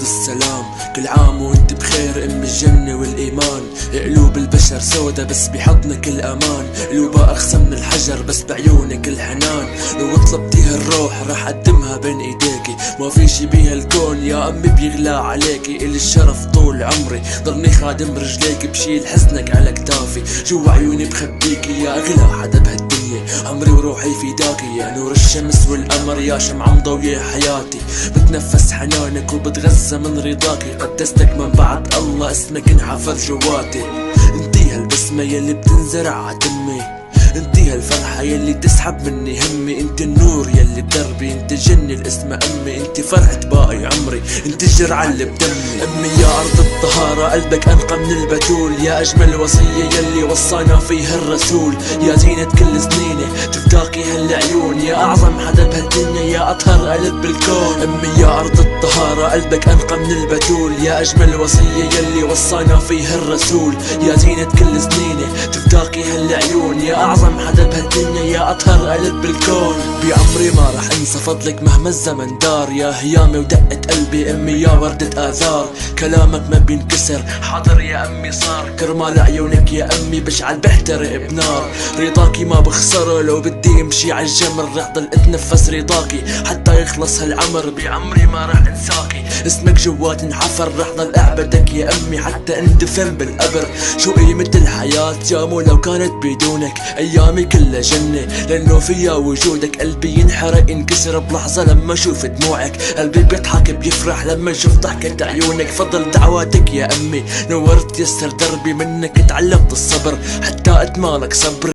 بالسلام، كل عام وانت بخير ام الجنة والايمان. قلوب البشر سودا بس بحضنك الامان، قلوبها اخسى من الحجر بس بعيونك الحنان. لو طلبتيها الروح راح اقدمها بين ايديكي، ما في شي بيها الكون يا امي بيغلى عليكي. الي الشرف طول عمري ضلني خادم رجليكي، بشيل حزنك على كتافي، جوا عيوني بخبيكي يا اغلى حدا بهالدنيا. عمري وروحي فداكي يا نور الشمس والقمر، يا شمعة مضوية حياتي. بتنفس حنانك وبتغذى من رضاكي، قدستك من بعد الله اسمك انحفر جواتي. انتي هالبسمة يلي بتنزرع عتمي، انتي هالفرحة يلي تسحب مني همي. انت النور يلي بدربي، انت الجنة اللي اسمها امي، انت فرحة باقي عمري، انت الجرعة اللي بدمي. امي يا ارض الطهارة قلبك انقى من البتول، يا اجمل وصية يلي وصانا فيها الرسول. يا زينة كل سنيني شفتاكي هالعيون، يا اعظم حدا بهالدنيا، يا اطهر قلب بالكون. امي يا ارض الطهارة قلبك انقى من البتول، يا اجمل وصية يلي وصانا فيها الرسول. يا زينة كل سنيني شفتاكي هالعيون، يا اعظم حدا بهالدنيا، يا اطهر قلب بالكون. بعمري ما رح انسى فضلك مهما الزمن دار، يا هيامي ودقة قلبي امي يا وردة اثار. كلامك ما بينكسر حاضر يا امي صار، كرمال عيونك يا امي بشعل بحترق بنار. رضاكي ما بخسره لو بدي امشي عالجمر، رح ضل اتنفس رضاكي حتى يخلص هالعمر. بعمري ما رح انساكي اسمك جوات انحفر، رح ضل اعبدك يا امي حتى اندفن بالقبر. شو قيمة الحياة يا مو لو كانت بدونك، ايامي كلها جنة لانه فيها وجودك. قلبي ينحرق ينكسر بلحظة لما اشوف دموعك، قلبي بيضحك بيفرح لما اشوف ضحكة عيونك. فضل دعواتك يا امي نورت يسر دربي، منك تعلمت الصبر حتى اتمالك صبر.